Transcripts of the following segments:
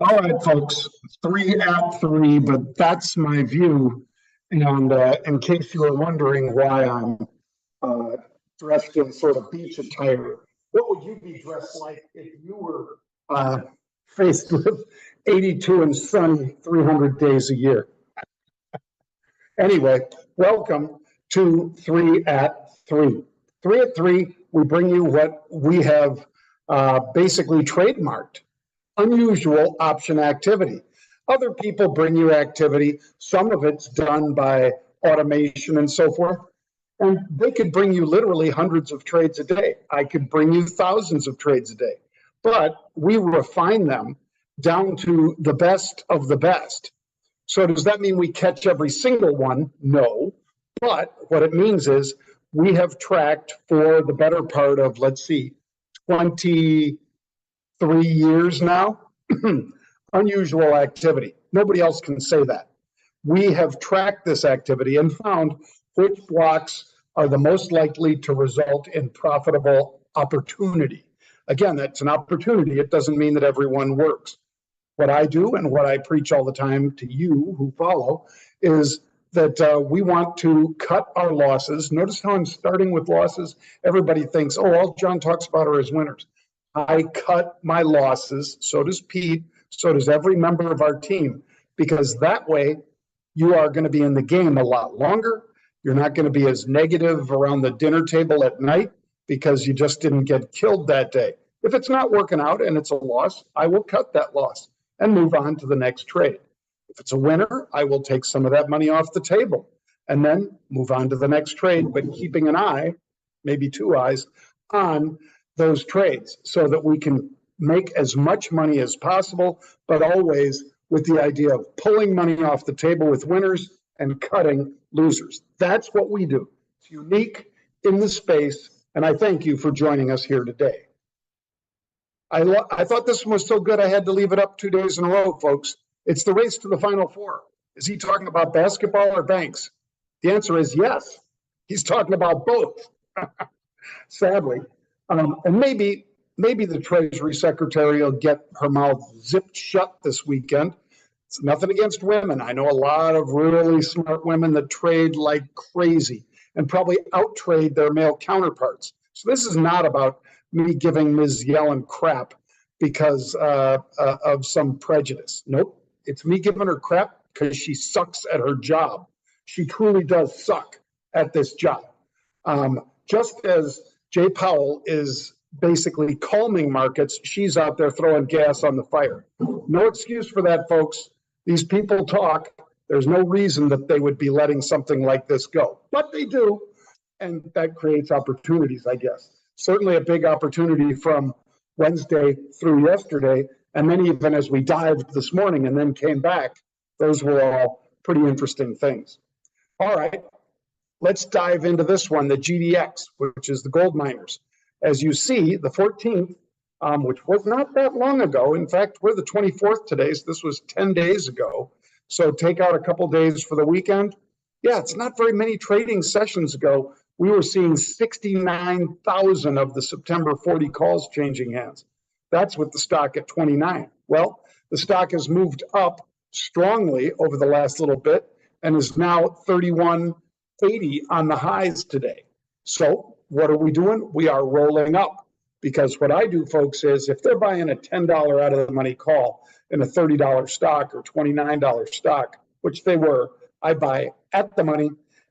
All right, folks, 3 at 3, but that's my view. And in case you were wondering why I'm uh, dressed in sort of beach attire, what would you be dressed like if you were faced with 82 and sunny 300 days a year? Anyway, welcome to 3 at 3. 3 at 3, we bring you what we have basically trademarked: unusual option activity. Other people bring you activity. Some of it's done by automation and so forth. And they could bring you literally hundreds of trades a day. I could bring you thousands of trades a day. But we refine them down to the best of the best. So does that mean we catch every single one? No. But what it means is we have tracked for the better part of, let's see, 23 years now, unusual activity. Nobody else can say that. We have tracked this activity and found which blocks are the most likely to result in profitable opportunity. Again, that's an opportunity. It doesn't mean that everyone works. What I do and what I preach all the time to you who follow is that we want to cut our losses. Notice how I'm starting with losses. Everybody thinks, oh, all John talks about are his winners. I cut my losses, so does Pete, so does every member of our team, because that way you are going to be in the game a lot longer. You're not going to be as negative around the dinner table at night because you just didn't get killed that day. If it's not working out and it's a loss, I will cut that loss and move on to the next trade. If it's a winner, I will take some of that money off the table and then move on to the next trade, but keeping an eye, maybe two eyes, on those trades so that we can make as much money as possible, but always with the idea of pulling money off the table with winners and cutting losers. That's what we do. It's unique in the space, and I thank you for joining us here today. I thought this one was so good I had to leave it up 2 days in a row, folks. It's the race to the Final Four. Is he talking about basketball or banks? The answer is yes. He's talking about both, sadly. And maybe the Treasury Secretary will get her mouth zipped shut this weekend. It's nothing against women. I know a lot of really smart women that trade like crazy and probably out-trade their male counterparts. So this is not about me giving Ms. Yellen crap because of some prejudice. Nope. It's me giving her crap because she sucks at her job. She truly does suck at this job. Just as Jay Powell is basically calming markets, she's out there throwing gas on the fire. No excuse for that, folks. These people talk. There's no reason that they would be letting something like this go, but they do, and that creates opportunities, I guess. Certainly a big opportunity from Wednesday through yesterday, and then even as we dived this morning and then came back, those were all pretty interesting things. All right, let's dive into this one, the GDX, which is the gold miners. As you see, the 14th, which was not that long ago. In fact, we're the 24th today, so this was 10 days ago. So take out a couple days for the weekend. Yeah, it's not very many trading sessions ago. We were seeing 69,000 of the September 40 calls changing hands. That's with the stock at 29. Well, the stock has moved up strongly over the last little bit and is now 31.80 on the highs today. So what are we doing? We are rolling up, because what I do, folks, is if they're buying a $10 out of the money call in a $30 stock or $29 stock, which they were, I buy at the money,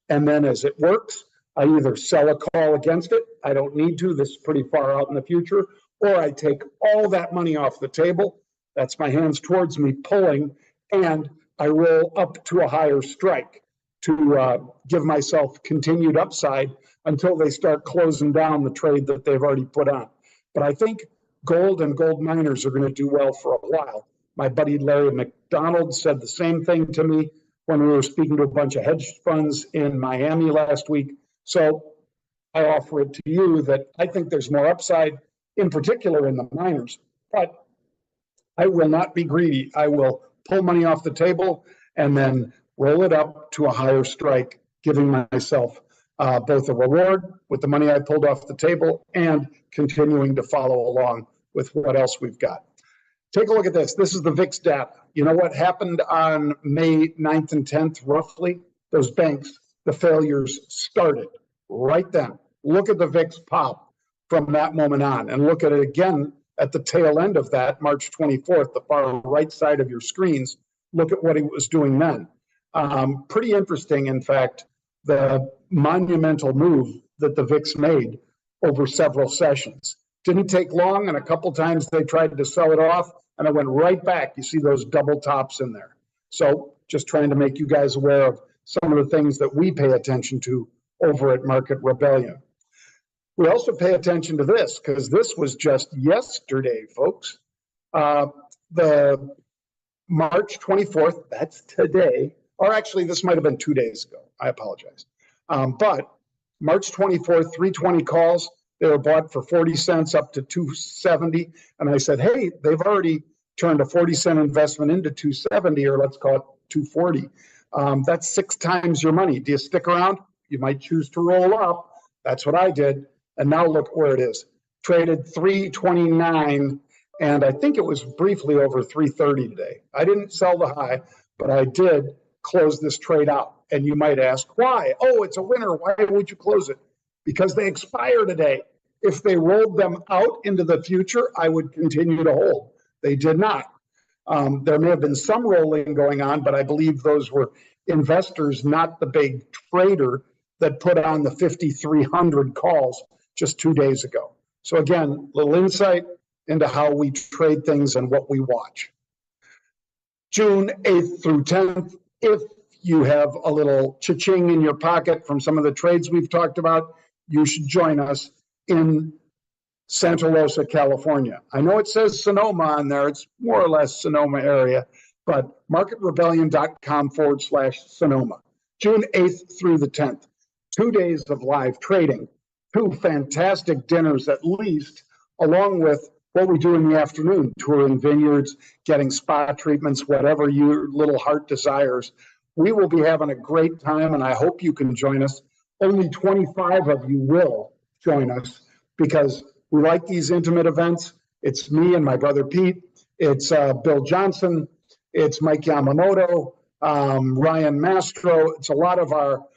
and then as it works, I either sell a call against it. I don't need to. This is pretty far out in the future. Or I take all that money off the table. That's my hands towards me pulling, and I roll up to a higher strike to give myself continued upside until they start closing down the trade that they've already put on. But I think gold and gold miners are going to do well for a while. My buddy Larry McDonald said the same thing to me when we were speaking to a bunch of hedge funds in Miami last week. So I offer it to you that I think there's more upside, in particular in the miners, but I will not be greedy. I will pull money off the table and then roll it up to a higher strike, giving myself both a reward with the money I pulled off the table and continuing to follow along with what else we've got. Take a look at this. This is the VIX data. You know what happened on May 9th and 10th, roughly? Those banks, the failures started right then. Look at the VIX pop from that moment on, and look at it again at the tail end of that, March 24th, the far right side of your screens. Look at what he was doing then. Pretty interesting, in fact, the monumental move that the VIX made over several sessions. Didn't take long, and a couple times they tried to sell it off, and it went right back. You see those double tops in there. So just trying to make you guys aware of some of the things that we pay attention to over at Market Rebellion. We also pay attention to this, because this was just yesterday, folks. The March 24th, that's today, or actually this might have been 2 days ago. I apologize. But March 24th, 320 calls. They were bought for 40 cents up to 270. And I said, hey, they've already turned a 40-cent investment into 270, or let's call it 240. That's 6 times your money. Do you stick around? You might choose to roll up. That's what I did. And now look where it is. Traded 329, and I think it was briefly over 330 today. I didn't sell the high, but I did close this trade out. And you might ask, why? Oh, it's a winner. Why would you close it? Because they expire today. If they rolled them out into the future, I would continue to hold. They did not. There may have been some rolling going on, but I believe those were investors, not the big trader that put on the 5,300 calls just 2 days ago. So again, little insight into how we trade things and what we watch. June 8th through 10th, if you have a little cha-ching in your pocket from some of the trades we've talked about, you should join us in Santa Rosa, California. I know it says Sonoma on there. It's more or less Sonoma area, but marketrebellion.com/Sonoma. June 8th through the 10th, 2 days of live trading, 2 fantastic dinners at least, along with what we do in the afternoon, touring vineyards, getting spa treatments, whatever your little heart desires. We will be having a great time, and I hope you can join us. Only 25 of you will join us because we like these intimate events. It's me and my brother Pete. It's Bill Johnson. It's Mike Yamamoto, Ryan Mastro. It's a lot of our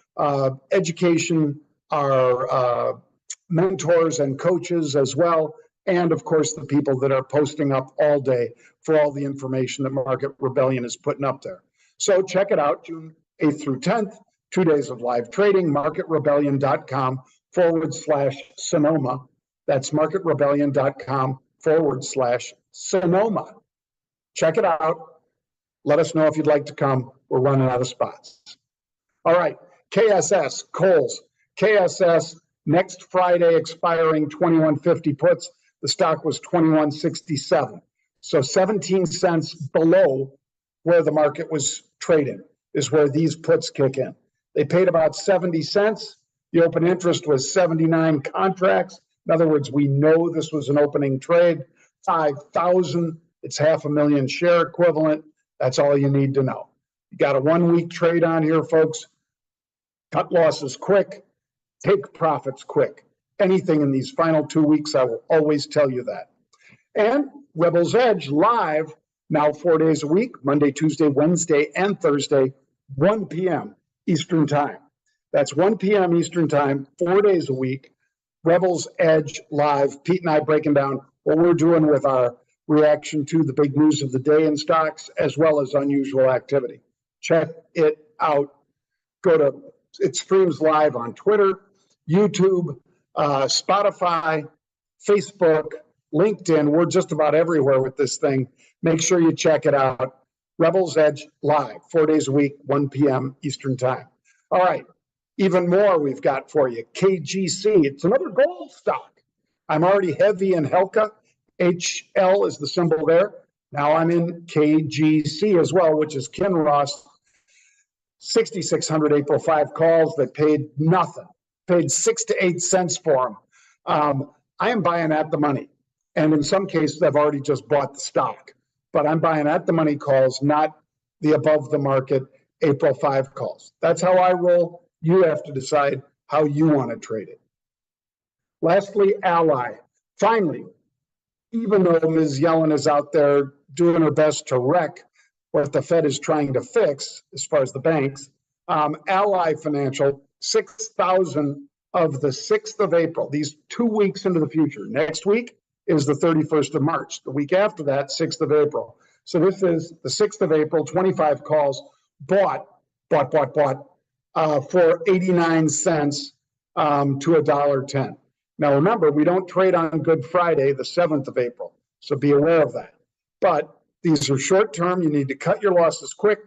education, our mentors and coaches as well. And of course, the people that are posting up all day for all the information that Market Rebellion is putting up there. So check it out, June 8th through 10th, 2 days of live trading, marketrebellion.com/Sonoma. That's marketrebellion.com/Sonoma. Check it out. Let us know if you'd like to come. We're running out of spots. All right, KSS, Coles. KSS, next Friday expiring 2150 puts. The stock was 2167. So 17 cents below where the market was trading is where these puts kick in. They paid about 70 cents. The open interest was 79 contracts. In other words, we know this was an opening trade. 5,000, it's 500,000 share equivalent. That's all you need to know. You got a 1 week trade on here, folks. Cut losses quick, take profits quick. Anything in these final 2 weeks, I will always tell you that. And Rebel's Edge live now 4 days a week, Monday, Tuesday, Wednesday, and Thursday, 1 p.m. Eastern Time. That's 1 p.m. Eastern Time, 4 days a week. Rebel's Edge live. Pete and I breaking down what we're doing with our reaction to the big news of the day in stocks, as well as unusual activity. Check it out. It streams live on Twitter, YouTube, Spotify, Facebook, LinkedIn. We're just about everywhere with this thing. Make sure you check it out. Rebel's Edge live, 4 days a week, 1 p.m. Eastern Time. All right, even more we've got for you. KGC, it's another gold stock. I'm already heavy in Helka. HL is the symbol there. Now I'm in KGC as well, which is Kinross. 6,600 April 5 calls that paid nothing, paid 6 to 8 cents for them. I am buying at the money. And in some cases, I've already just bought the stock. But I'm buying at the money calls, not the above the market April 5 calls. That's how I roll. You have to decide how you want to trade it. Lastly, Ally. Finally, even though Ms. Yellen is out there doing her best to wreck what the Fed is trying to fix as far as the banks. Ally Financial, 6,000 of the 6th of April, these 2 weeks into the future. Next week is the 31st of March. The week after that, 6th of April. So this is the 6th of April, 25 calls, bought for 89 cents to $1.10. Now remember, we don't trade on Good Friday, the 7th of April. So be aware of that. But these are short term. You need to cut your losses quick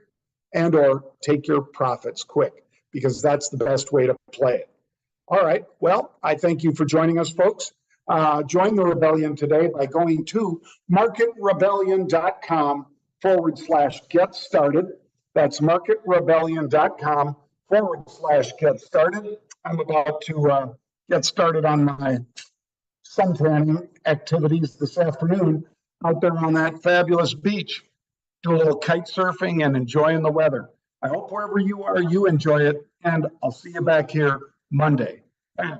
and or take your profits quick, because that's the best way to play it. All right. Well, I thank you for joining us, folks. Join the rebellion today by going to marketrebellion.com/get started. That's marketrebellion.com/get started. I'm about to get started on my suntanning activities this afternoon out there on that fabulous beach. Do a little kite surfing and enjoying the weather. I hope wherever you are, you enjoy it, and I'll see you back here Monday. Bye.